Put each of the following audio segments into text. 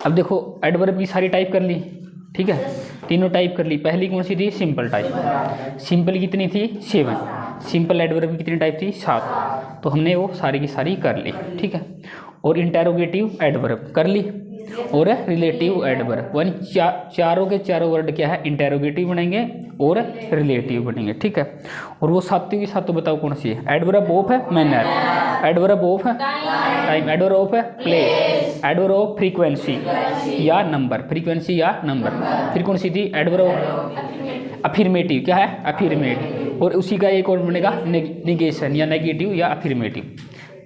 अब देखो एडवर्ब की सारी टाइप कर ली, ठीक है, तीनों टाइप कर ली। पहली कौन सी थी? Simple type. सिंपल कितनी थी? 7। सिंपल एडवर्ब की कितनी टाइप थी? 7। तो हमने वो सारी की सारी कर ली, ठीक है। और इंटेरोगेटिव एडवर्ब कर ली और रिलेटिव एडवर्ब, यानी चारों के चारों वर्ड क्या है? इंटेरोगेटिव बनेंगे और रिलेटिव बनेंगे, ठीक है। और वो सातों की सातों बताओ कौन सी है? Adverb of manner, adverb of time, adverb of place, adverb of frequency या नंबर, फ्रीक्वेंसी या नंबर। फिर कौन सी थी? एडवर्ब अफिर्मेटिव, क्या है? अफिर्मेटिव। और उसी का एक और बनेगा निगेशन या नेगेटिव या अफिर्मेटिव,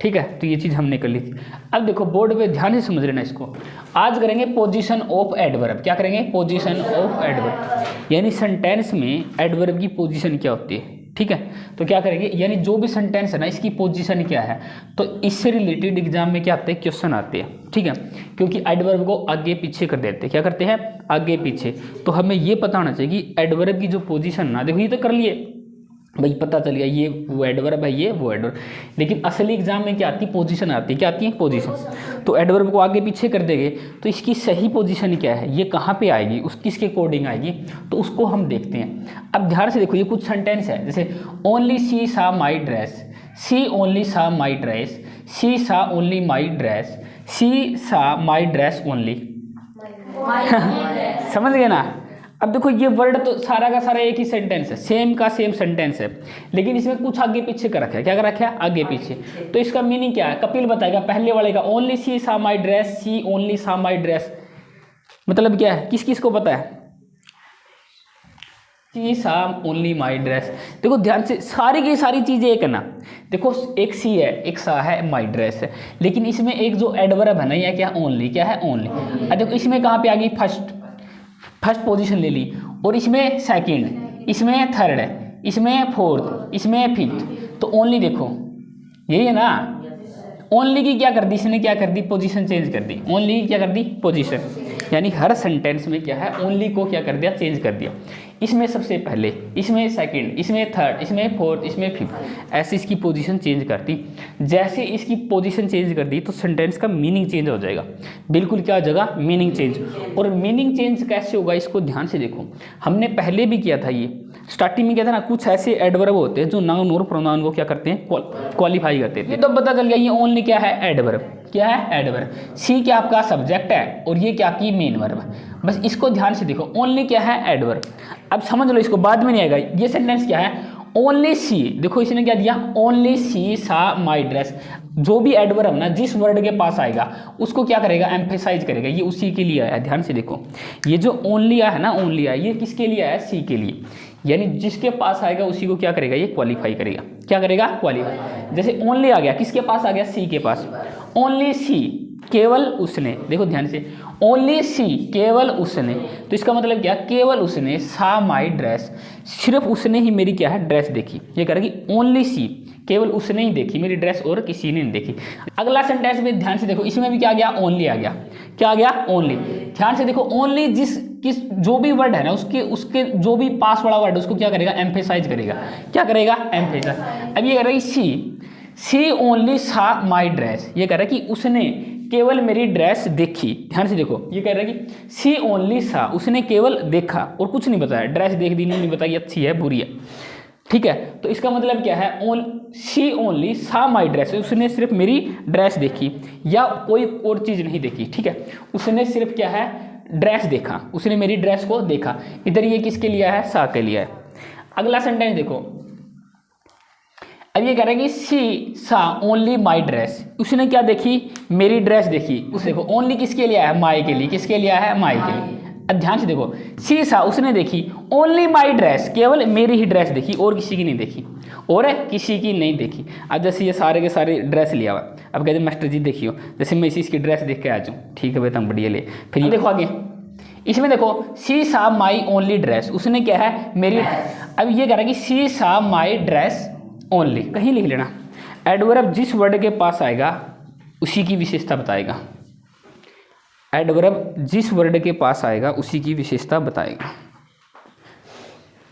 ठीक है। तो ये चीज़ हमने कर ली थी। अब देखो बोर्ड पे ध्यान से समझ लेना इसको। आज करेंगे पोजीशन ऑफ एडवर्ब। क्या करेंगे? पोजीशन ऑफ एडवर्ब, यानी सेंटेंस में एडवर्ब की पोजीशन क्या होती है, ठीक है। तो क्या करेंगे, यानी जो भी सेंटेंस है ना, इसकी पोजीशन क्या है, तो इससे रिलेटेड एग्जाम में क्या आते हैं? क्वेश्चन आते हैं, ठीक है। क्योंकि एडवर्ब को आगे पीछे कर देते हैं, क्या करते हैं? आगे पीछे। तो हमें ये पता होना चाहिए कि एडवर्ब की जो पोजीशन ना, देखो ये तो कर लिए भाई, पता चल गया ये वो एडवर्ब है, ये वो एडवर्ब, लेकिन असली एग्जाम में क्या आती है? पोजीशन आती है। क्या आती है? पोजीशन। तो एडवर्ब को आगे पीछे कर देंगे तो इसकी सही पोजीशन क्या है, ये कहाँ पे आएगी, उस किसके अकॉर्डिंग आएगी, तो उसको हम देखते हैं। अब ध्यान से देखो, ये कुछ सेंटेंस है, जैसे ओनली सी सा माई ड्रेस, सी ओनली सा माई ड्रेस, सी सा ओनली माई ड्रेस, सी सा माई ड्रेस ओनली। समझ गए ना? अब देखो ये वर्ड तो सारा का सारा एक ही सेंटेंस है, सेम का सेम सेंटेंस है, लेकिन इसमें कुछ आगे पीछे कर रखा है। क्या कर रखा है? आगे पीछे। तो इसका मीनिंग क्या है? कपिल बताएगा पहले वाले का, ओनली सी सा माई ड्रेस, सी ओनली सा माई ड्रेस, मतलब क्या है? किस किस को पता है? सी सा ओनली माई ड्रेस। देखो ध्यान से, सारी की सारी चीजें एक है ना। देखो एक सी है, एक सा है, माई ड्रेस है, लेकिन इसमें एक जो एडवर्ब है ना, यह क्या? ओनली। क्या है? ओनली। देखो इसमें कहाँ पे आ गई? फर्स्ट पोजीशन ले ली, और इसमें सेकंड, इसमें थर्ड, इसमें फोर्थ, इसमें फिफ्थ। तो ओनली देखो यही है ना। ओनली की क्या कर दी इसने? क्या कर दी? पोजीशन चेंज कर दी। ओनली की क्या कर दी? पोजीशन। यानी हर सेंटेंस में क्या है? ओनली को क्या कर दिया? चेंज कर दिया। इसमें सबसे पहले, इसमें सेकंड, इसमें थर्ड, इसमें फोर्थ, इसमें फिफ्थ, ऐसे इसकी पोजीशन चेंज कर दी। जैसे इसकी पोजीशन चेंज कर दी तो सेंटेंस का मीनिंग चेंज हो जाएगा। बिल्कुल क्या हो जाएगा? Meaning change. और मीनिंग चेंज कैसे होगा, इसको ध्यान से देखो। हमने पहले भी किया था, ये स्टार्टिंग में क्या था ना, कुछ ऐसे एडवर्ब होते हैं जो नाउन और प्रोनाउन को क्या करते हैं? क्वालिफाई करते थे। तो पता चल गया ये ओनली क्या है? एडवर्ब। क्या है? एडवर्ब। सी क्या आपका सब्जेक्ट है और ये क्या आपकी मेन वर्ब है। बस इसको ध्यान से देखो, ओनली क्या है? एडवर्ब। अब समझ लो, इसको बाद में नहीं आएगा। ये सेंटेंस क्या है? ओनली सी। देखो इसने क्या दिया? ओनली सी सा माई ड्रेस। जो भी एडवर्ब ना जिस वर्ड के पास आएगा उसको क्या करेगा? एम्फेसाइज करेगा। ये उसी के लिए आया। ध्यान से देखो, ये जो ओनली है ना, ओनली है, ये किसके लिए आया? सी के लिए। यानी जिसके पास आएगा उसी को क्या करेगा? ये क्वालिफाई करेगा। क्या करेगा? क्वालिफाई। जैसे ओनली आ गया, किसके पास आ गया? सी के पास। ओनली सी, केवल उसने। देखो ध्यान से, ओनली सी, केवल उसने। तो इसका मतलब क्या? केवल उसने सा माई ड्रेस, सिर्फ उसने ही मेरी क्या है? ड्रेस देखी। ये कह रहा है कि ओनली सी, केवल उसने ही देखी मेरी ड्रेस और किसी ने नहीं देखी। अगला सेंटेंस में ध्यान से देखो, इसमें भी क्या आ गया? ओनली आ गया। क्या आ गया? ओनली। ध्यान से देखो, ओनली जो भी वर्ड है ना, उसके जो भी पास वाला वर्ड उसको क्या करेगा? एम्फेसाइज करेगा। क्या करेगा? एम्फेसाइज। अब ये कह रहा है सी ओनली सा माई ड्रेस। ये कह रहा है कि उसने केवल मेरी ड्रेस देखी। ध्यान से देखो, ये कह रहा है कि सी ओनली सा, उसने केवल देखा और कुछ नहीं बताया। ड्रेस देख दी, नहीं बताई अच्छी है बुरी है, ठीक है। तो इसका मतलब क्या है? सी ओनली सा माई ड्रेस, उसने सिर्फ मेरी ड्रेस देखी या कोई और चीज़ नहीं देखी, ठीक है। उसने सिर्फ क्या है? ड्रेस देखा, उसने मेरी ड्रेस को देखा। इधर ये किसके लिए है? सा के लिए है। अगला सेंटेंस देखो, अब ये कह रहा है कि सी सा ओनली माई ड्रेस, उसने क्या देखी? मेरी ड्रेस देखी। उस देखो ओनली किसके लिए है? माई के लिए। किसके लिए है? माई के लिए। अब ध्यान से देखो, सी सा उसने देखी ओनली माई ड्रेस, केवल मेरी ही ड्रेस देखी और किसी की नहीं देखी, और किसी की नहीं देखी। अब जैसे ये सारे के सारे ड्रेस लिया हुआ, अब कहते मास्टर जी देखियो, जैसे मैं इसकी ड्रेस देख के आ जाऊँ, ठीक है बेटा बढ़िया ले। फिर ये देखो आगे, इसमें देखो सी सा माई ओनली ड्रेस, उसने क्या है? मेरी। अब ये कह रहा है कि सी सा माई ड्रेस ओनली, कहीं लिख लेना। एडवर्ब जिस वर्ड के पास आएगा उसी की विशेषता बताएगा। एडवर्ब जिस वर्ड के पास आएगा उसी की विशेषता बताएगा।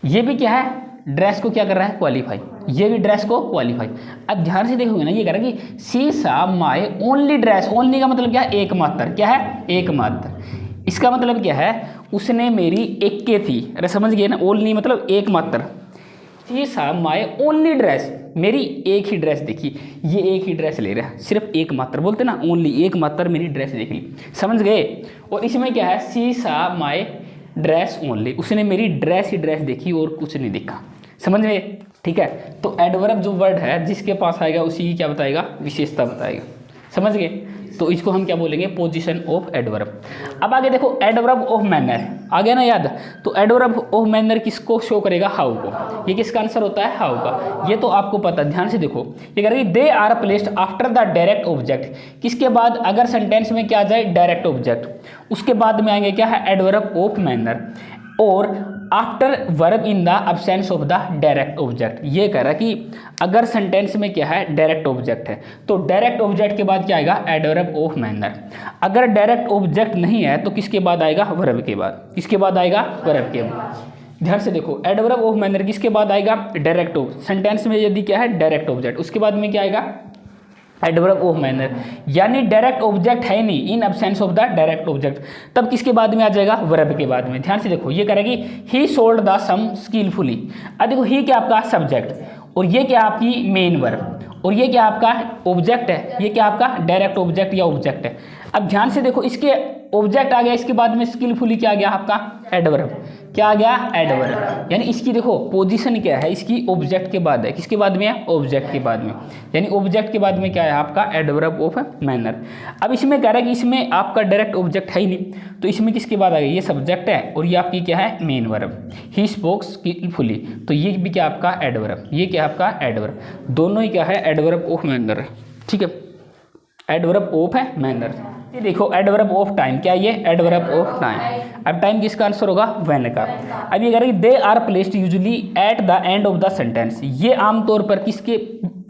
ये भी क्या है? ड्रेस को क्या कर रहा है, क्वालिफाई, ये भी ड्रेस को क्वालिफाई। अब ध्यान से देखोगे ना, ये कह रहा है कि सी सा माय ओनली ड्रेस, ओनली का मतलब क्या है, एकमात्र, क्या है, एकमात्र। इसका मतलब क्या है, उसने मेरी एक के थी, अरे समझ गए ना, ओनली मतलब एकमात्र। सी सा माय ओनली ड्रेस, मेरी एक ही ड्रेस देखी, ये एक ही ड्रेस ले रहा है, सिर्फ एकमात्र बोलते ना, ओनली एकमात्र मेरी ड्रेस देख ली, समझ गए। और इसमें क्या है, सी सा माय ड्रेस ओनली, उसने मेरी ड्रेस ही ड्रेस देखी और कुछ नहीं देखा, समझ गए, ठीक है। तो एडवर्ब जो वर्ड है जिसके पास आएगा उसी की क्या बताएगा, विशेषता बताएगा, समझ गए। तो इसको हम क्या बोलेंगे, पोजीशन ऑफ एडवर्ब। अब आगे देखो एडवर्ब ऑफ मैनर, आ गया ना याद। तो एडवर्ब ऑफ मैनर किसको शो करेगा, हाउ को। ये किसका आंसर होता है, हाउ का। ये तो आपको पता, ध्यान से देखो, ये कह रही है they are placed after the direct object, किसके बाद, अगर सेंटेंस में क्या आ जाए, डायरेक्ट ऑब्जेक्ट, उसके बाद में आएंगे क्या है, एडवर्ब ऑफ मैनर, और after verb in the absence of the direct object. ये कह रहा है कि अगर सेंटेंस में क्या है, डायरेक्ट ऑब्जेक्ट है, तो डायरेक्ट ऑब्जेक्ट के बाद क्या आएगा, एडवर्ब ऑफ मैनर। अगर डायरेक्ट ऑब्जेक्ट नहीं है तो किसके बाद आएगा, वर्ब के बाद, किसके बाद आएगा, वर्ब के बाद। ध्यान से देखो, एडवर्ब ऑफ मैनर किसके बाद आएगा, डायरेक्ट ऑब्जेक्ट, सेंटेंस में यदि क्या है, डायरेक्ट ऑब्जेक्ट, उसके बाद में क्या आएगा, एडवर्ब ऑफ मैनर। यानी डायरेक्ट ऑब्जेक्ट है नहीं, in absence of the direct object, तब किसके बाद में आ जाएगा, वर्ब के बाद में। ध्यान से देखो, ये करेगी ही सोल्ड द सम स्किलफुली। अब देखो, ही क्या आपका सब्जेक्ट, और ये क्या आपकी मेन वर्ब, और ये क्या आपका ऑब्जेक्ट है, ये क्या आपका डायरेक्ट ऑब्जेक्ट या ऑब्जेक्ट है। अब ध्यान से देखो, इसके ऑब्जेक्ट आ गया, इसके बाद में स्किलफुली क्या आ गया आपका, एडवर्ब, क्या आ गया, एडवर्ब। यानी इसकी देखो पोजीशन क्या है, इसकी ऑब्जेक्ट के बाद है, किसके बाद में है, ऑब्जेक्ट के बाद में, यानी ऑब्जेक्ट के बाद में क्या है आपका, एडवर्ब ऑफ मैनर। अब इसमें कह रहा है कि इसमें आपका डायरेक्ट ऑब्जेक्ट है ही नहीं, तो इसमें किसके बाद आ गया, ये सब्जेक्ट है और ये आपकी क्या है, main verb, he spoke skilfully, तो ये भी क्या आपका, एडवर्ब, ये क्या आपका, एडवर्ब, दोनों ही क्या है, एडवर्ब ऑफ मैनर है, ठीक है, एडवर्ब ऑफ है मैनर। ये देखो एडवर्ब ऑफ टाइम, क्या ये, एडवर्ब ऑफ टाइम। अब टाइम किसका आंसर होगा, व्हेन का। अब ये कह रही है they are placed usually at the end of the sentence, ये आमतौर पर किसके,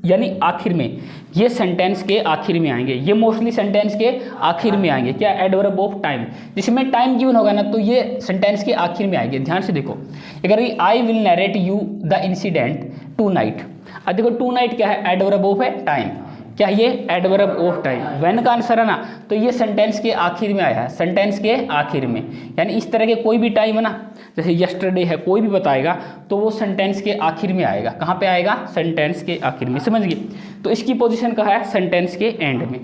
यानी आखिर में, ये सेंटेंस के आखिर में आएंगे, ये मोस्टली सेंटेंस के आखिर में आएंगे, क्या, एडवर्ब ऑफ टाइम। जिसमें टाइम गिवन होगा ना, तो ये सेंटेंस के आखिर में आएंगे। ध्यान से देखो, ये कह रही है I will narrate you the incident tonight. अब देखो टू नाइट क्या है, एडवर्ब ऑफ है टाइम, क्या ये, एडवर्ब ऑफ टाइम। व्हेन का आंसर है ना, तो ये सेंटेंस के आखिर में आया है, सेंटेंस के आखिर में, यानी इस तरह के कोई भी टाइम है ना, जैसे यस्टरडे है, कोई भी बताएगा तो वो सेंटेंस के आखिर में आएगा। कहाँ पे आएगा, सेंटेंस के आखिर में, समझ गए। तो इसकी पोजीशन कहाँ है, सेंटेंस के एंड में।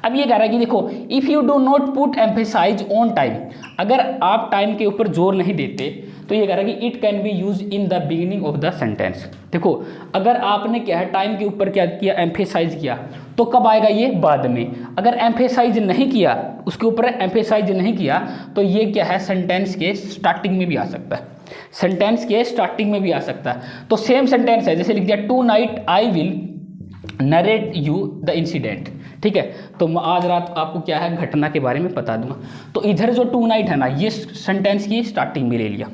अब ये कह रहा है कि देखो if you do not put emphasize on time, अगर आप टाइम के ऊपर जोर नहीं देते तो ये कह रहा है कि it can be use in the beginning of the sentence. देखो अगर आपने क्या है, टाइम के ऊपर क्या किया, एम्फेसाइज किया, तो कब आएगा ये, बाद में। अगर एम्फेसाइज नहीं किया, उसके ऊपर एम्फेसाइज नहीं किया, तो ये क्या है, सेंटेंस के स्टार्टिंग में भी आ सकता है, सेंटेंस के स्टार्टिंग में भी आ सकता है। तो सेम सेंटेंस है, जैसे लिख दिया tonight I will narrate you the incident, ठीक है। तो आज रात आपको क्या है, घटना के बारे में बता दूंगा। तो इधर जो टू नाइट है ना, ये सेंटेंस की स्टार्टिंग में ले लिया,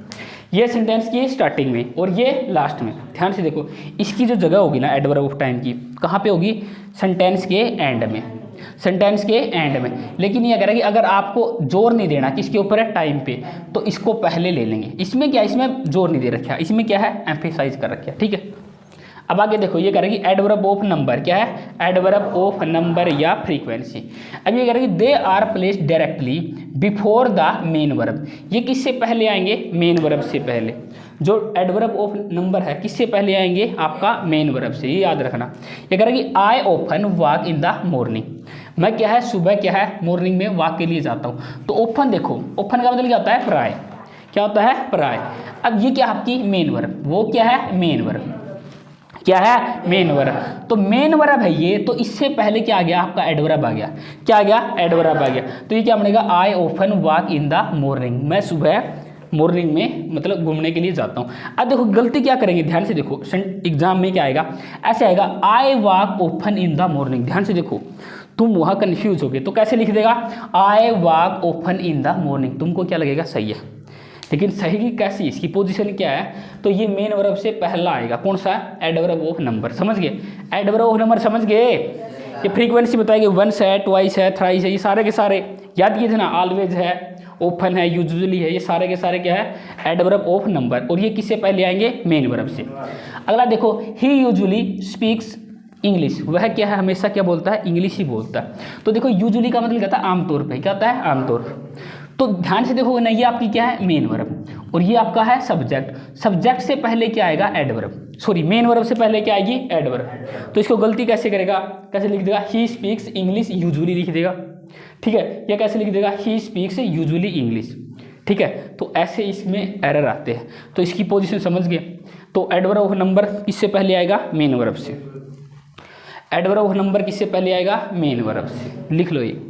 ये सेंटेंस की स्टार्टिंग में और ये लास्ट में। ध्यान से देखो, इसकी जो जगह होगी ना एडवर्ब ऑफ टाइम की, कहाँ पे होगी, सेंटेंस के एंड में, सेंटेंस के एंड में। लेकिन ये कह रहा है कि अगर आपको जोर नहीं देना, किसके ऊपर है, टाइम पे, तो इसको पहले ले लेंगे। इसमें क्या, इसमें जोर नहीं दे रखा, इसमें क्या है, एम्फेसाइज कर रखा, ठीक है। अब आगे देखो, ये करेगी एडवर्ब ऑफ नंबर, क्या है, एडवर्ब ऑफ नंबर या फ्रीक्वेंसी। अब ये करेगी they are placed directly before the main verb, ये किससे पहले आएंगे, मेन वर्ब से पहले। जो एडवर्ब ऑफ नंबर है किससे पहले आएंगे, आपका मेन वर्ब से, ये याद रखना। ये करेगी I often walk in the morning, मैं क्या है, सुबह क्या है, मॉर्निंग में वॉक के लिए जाता हूँ। तो ओपन देखो, ओपन का मतलब क्या होता है, प्राय, क्या होता है, प्राय। अब ये क्या आपकी मेन वर्ब, वो क्या है, मेन वर्ब, क्या है, मेन वर्ब। तो मेन वर्ब है ये, तो इससे पहले क्या आ गया, आपका एडवर्ब आ गया, क्या आ गया, एडवर्ब आ गया। तो ये क्या बनेगा, I often walk in the morning, मैं सुबह मॉर्निंग में मतलब घूमने के लिए जाता हूँ। अब देखो गलती क्या करेंगे, ध्यान से देखो, एग्जाम में क्या आएगा, ऐसे आएगा I walk open in the morning. ध्यान से देखो, तुम वहाँ कन्फ्यूज हो गए, तो कैसे लिख देगा, I walk open in the morning, तुमको क्या लगेगा, सही है। लेकिन सही की कैसी, इसकी पोजीशन क्या है, तो ये मेन वर्ब से पहला आएगा, कौन सा, एडवर्ब ऑफ नंबर, समझ गए, एडवर्ब ऑफ नंबर समझ गए। ये फ्रीक्वेंसी बताएगी, वंस है, ट्वाइस है, थ्राइस है, ये सारे के सारे याद किए थे ना, ऑलवेज है, ओपन है, यूजुअली है, ये सारे के सारे क्या है, एडवर्ब ऑफ नंबर, और ये किससे पहले आएंगे, मेन वर्ब से। अगला देखो, ही यूजुअली स्पीक्स इंग्लिश, वह क्या है, हमेशा क्या बोलता है, इंग्लिश ही बोलता है। तो देखो यूजुअली का मतलब क्या होता है, आमतौर पे, क्या होता है, आमतौर पे। तो ध्यान से देखोगे ना, ये आपकी क्या है, मेन वर्ब, और ये आपका है सब्जेक्ट। सब्जेक्ट से पहले क्या आएगा, एडवर्ब, सॉरी मेन वर्ब से पहले क्या आएगी, एडवर्ब। तो इसको गलती कैसे करेगा, कैसे लिख देगा, ही स्पीक्स इंग्लिश यूजुअली लिख देगा, ठीक है, या कैसे लिख देगा, ही स्पीक्स यूजुअली इंग्लिश, ठीक है। तो ऐसे इसमें एरर आते हैं, तो इसकी पोजीशन समझ गए। तो एडवर्ब ऑफ नंबर किससे पहले आएगा, मेन वर्ब से। एडवर्ब ऑफ नंबर किससे पहले आएगा, मेन वर्ब से, लिख लो ये।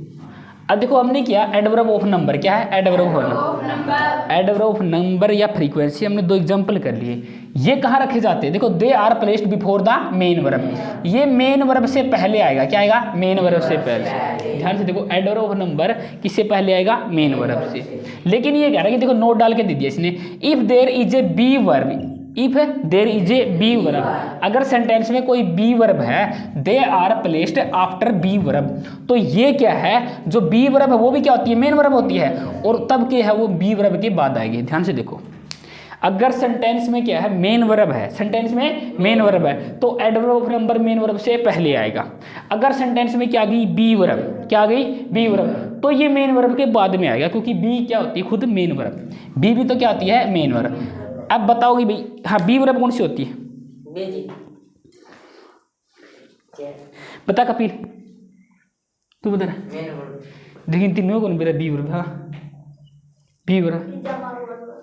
अब देखो हमने किया एडवर्ब ऑफ नंबर, क्या है, adverb of number, adverb of number या फ्रीक्वेंसी, हमने 2 एग्जांपल कर लिए। ये कहाँ रखे जाते हैं, देखो, they are placed before the main verb, ये मेन वर्ब से पहले आएगा, क्या आएगा, मेन वर्ब से पहले। ध्यान से देखो, एडवर्ब ऑफ नंबर किससे पहले आएगा, मेन वर्ब से। लेकिन ये कह रहा है कि देखो, नोट डाल के दे दिया इसने, if there is a be verb, if there is a be verb, अगर सेंटेंस में कोई बी वर्ब है, they are placed after be verb, तो ये क्या है, जो बी वर्ब है वो भी क्या होती है, मेन वर्ब होती है, और तब क्या है, वो बी वर्ब के बाद आएगी। ध्यान से देखो, अगर सेंटेंस में क्या है, मेन वर्ब है, सेंटेंस में मेन वर्ब है, तो adverb of number main verb से पहले आएगा। अगर सेंटेंस में क्या आ गई, बी वर्ब, क्या आ गई, बी वर्ब, तो ये मेन वर्ब के बाद में आएगा, क्योंकि बी क्या होती है, खुद मेन वर्ब, बी भी तो क्या होती है, मेन वर्ब। अब बताओगी भाई, हाँ, बी वर्ब कौन सी होती है, बता कपिल, तू बता रहा, लेकिन तीनों कौन मेरा बी वर्ब, हाँ बी वर्ब,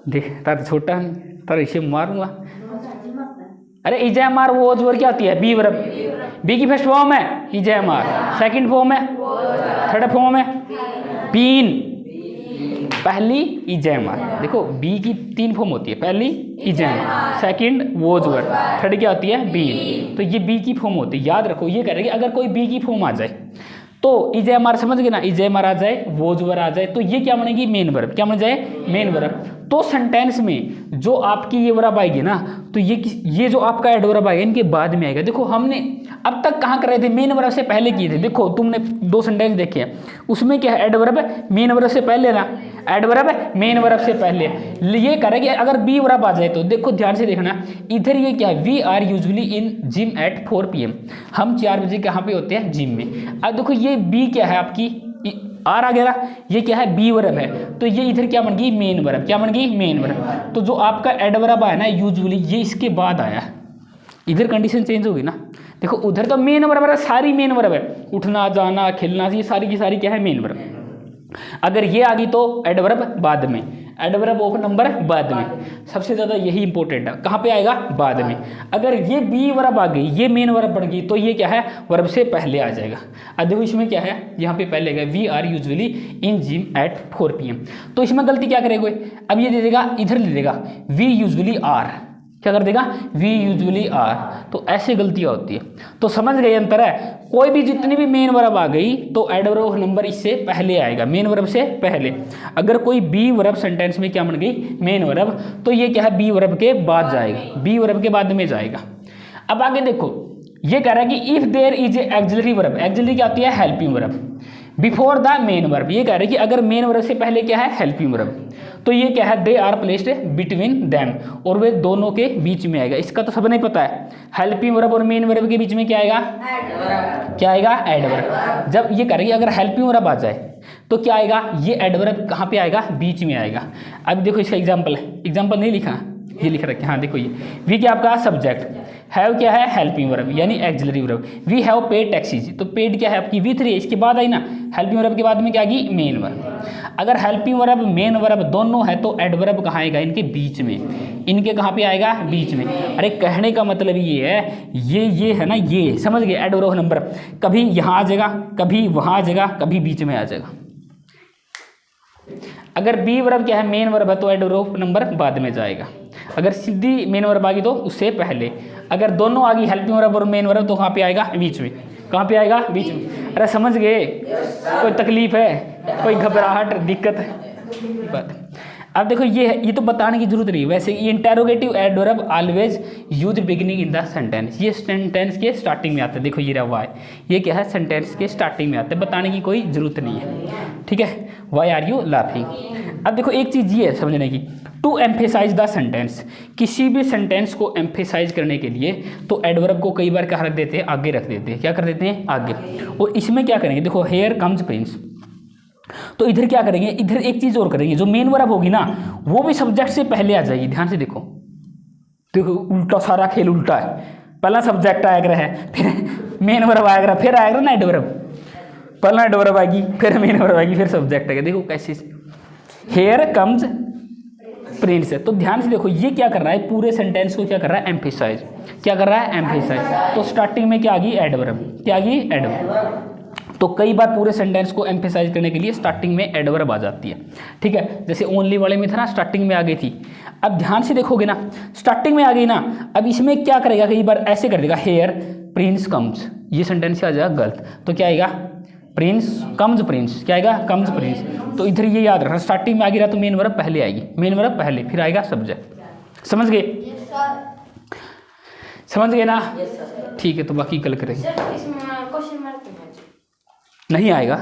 देख तार छोटा नहीं, तार इसे मारूंगा। अरे इजैमार वो जोर क्या होती है, बी वर्ब, बी की फर्स्ट फॉर्म है इजैमार, सेकंड फॉर्म है, थर्ड फॉर्म है बीन, पहली इजैमार। देखो, बी की 3 फॉर्म होती है, पहली इजैमार, सेकंड वोज वर्ब, थर्ड क्या होती है, बीन। तो ये बी की फॉर्म होती है, याद रखो। ये कह रहे हैं कि अगर कोई बी की फॉर्म आ जाए तो इजैमार, समझ गए ना, इजैमार आ जाए, वोज वर्ब आ जाए, तो ये क्या बनेगी, मेन वर्ब, क्या बन जाए, मेन वर्ब। तो सेंटेंस में जो आपकी ये वर्ब आएगी ना, तो ये जो आपका एडवर्ब आएगा, इनके बाद में आएगा। देखो, हमने अब तक कहाँ कर रहे थे, मेन वर्ब से पहले किए थे। देखो, तुमने 2 सेंटेंस देखे हैं, उसमें क्या है, एडवर्ब मेन वर्ब से पहले ना, एडवर्ब मेन वर्ब से पहले। ये कह रहे कि अगर बी वर्ब आ जाए तो देखो, ध्यान से देखना, इधर ये क्या है, we are usually in gym at 4 PM, हम 4 बजे कहाँ पे होते हैं, जिम में। अब देखो, ये बी क्या है आपकी, आर आ गया, ये क्या है, बी वर्ब है, तो ये इधर क्या बन गई, मेन वर्ब, क्या बन गई, मेन वर्ब। तो जो आपका एडवर्ब आया ना यूजुअली, ये इसके बाद आया, इधर कंडीशन चेंज होगी ना। देखो, उधर तो मेन वर्ब है, सारी मेन वर्ब है, उठना जाना खेलना, ये सारी की सारी क्या है, मेन वर्ब। अगर ये आ गई तो एडवर्ब बाद में, एडवर्ब ऑफ नंबर बाद में, सबसे ज़्यादा यही इंपॉर्टेंट है, कहाँ पे आएगा, बाद में। अगर ये बी वर्ब आ गई, ये मेन वर्ब बन गई, तो ये क्या है, वर्ब से पहले आ जाएगा। अब देखो, इसमें क्या है, यहाँ पे पहले गए, we are usually in gym at 4 PM, तो इसमें गलती क्या करेगा, अब ये दे देगा, इधर दे देगा, वी यूजुअली आर, क्या कर देगा, वी यूजुअली आर। तो ऐसे गलतियाँ होती है। तो समझ गए अंतर है, कोई भी जितनी भी मेन वर्ब आ गई तो एडवर्ब ऑफ नंबर इससे पहले आएगा, मेन वर्ब से पहले। अगर कोई बी वर्ब सेंटेंस में क्या बन गई, मेन वर्ब, तो ये क्या है, बी वर्ब के बाद जाएगा, बी वर्ब के बाद में जाएगा। अब आगे देखो, ये कह रहा है कि if there is a auxiliary verb, auxiliary क्या होती है, helping verb, before the main verb. ये कह रहे हैं कि अगर मेन वर्ब से पहले क्या है, हेल्पिंग वर्ब, तो ये क्या है, they are placed between them, और वे दोनों के बीच में आएगा। इसका तो सबने पता है, हेल्पिंग वर्ब और मेन वर्ब के बीच में क्या आएगा, क्या आएगा, एडवर्ब। जब ये कह रहे हैं कि अगर हेल्पिंग वर्ब आ जाए तो क्या आएगा, ये एडवर्ब कहाँ पे आएगा, बीच में आएगा। अब देखो, इसका एग्जाम्पल है, एग्जाम्पल नहीं लिखा, ये लिख रखे, हाँ देखो, ये वी क्या आपका सब्जेक्ट, हैव क्या है, हेल्पिंग वर्ब यानी auxiliary verb, we have paid taxes, तो पेड क्या है आपकी, V3 है, इसके बाद आई ना, हेल्पिंग वर्ब के बाद में क्या आएगी, मेन वर्ब। अगर हेल्पिंग वर्ब मेन वर्ब दोनों है तो एडवर्ब कहाँ आएगा, इनके बीच में, इनके कहाँ पे आएगा, बीच में। अरे कहने का मतलब ये है, ये है ना, ये समझ गए, एडवर्ब ऑफ नंबर कभी यहाँ आ जाएगा, कभी वहाँ आ जाएगा, कभी बीच में आ जाएगा। अगर बी वर्ब क्या है, मेन वर्ब है, तो एडवर्ब ऑफ नंबर बाद में जाएगा। अगर सीधी मेन वर्ब आ गई तो उससे पहले। अगर दोनों आ गई, हेल्पिंग वर्ब और मेन वर्ब, तो कहाँ पे आएगा, बीच में। कहाँ पे आएगा, बीच में। अरे समझ गए, कोई तकलीफ है, कोई घबराहट, दिक्कत है, बात। अब देखो ये तो बताने की जरूरत नहीं, वैसे ये interrogative adverb always use beginning in the sentence, ये सेंटेंस के स्टार्टिंग में आता है। देखो ये रहा वाई, ये क्या है, सेंटेंस के स्टार्टिंग में आता है, बताने की कोई जरूरत नहीं है, ठीक है। Why are you laughing. अब देखो एक चीज़ ये है समझने की, टू एम्फेसाइज द सेंटेंस, किसी भी सेंटेंस को एम्फेसाइज करने के लिए तो एडवर्ब को कई बार क्या रख देते हैं, आगे रख देते हैं। क्या कर देते हैं, आगे। और इसमें क्या करेंगे, देखो हेयर कम्स प्रिंस, तो इधर क्या करेंगे, इधर एक चीज और करेंगे, जो मेन वर्ब होगी ना वो भी सब्जेक्ट से पहले आ जाएगी। ध्यान से देखो, देखो उल्टा, सारा खेल उल्टा है। पहला सब्जेक्ट आएगा है, फिर मेन वर्ब आएगा, फिर आएगा ना एडवर्ब, पहला एडवर्ब आएगी, फिर मेन वर्ब आएगी, फिर सब्जेक्ट आएगा। देखो कैसे, हेयर कम्स प्रिंस है। तो ध्यान से देखो ये क्या कर रहा है, पूरे सेंटेंस को क्या कर रहा है, एम्फेसाइज। क्या कर रहा है, एम्फेसाइज। तो स्टार्टिंग में क्या आ गई, एडवर्ब। क्या आ गई, एडवर्ब। तो कई बार पूरे सेंटेंस को एम्फेसाइज करने के लिए स्टार्टिंग में एडवर्ब आ जाती है, ठीक है। जैसे ओनली वाले में था ना, स्टार्टिंग में आ गई थी। अब ध्यान से देखोगे ना, स्टार्टिंग में आ गई ना, अब इसमें क्या करेगा, कई बार ऐसे कर देगा, हेयर प्रिंस कम्स, ये सेंटेंस क्या आ जाएगा, गलत। तो क्या आएगा, प्रिंस कम्स प्रिंस, क्या आएगा, कम्स प्रिंस। तो इधर ये याद रखना, स्टार्टिंग में आ गया तो मेन वर्ब पहले आएगी, मेन वर्ब पहले, फिर आएगा सब्जेक्ट। समझ गए, समझ गए ना, ठीक है। तो बाकी कल करेंगे, नहीं आएगा।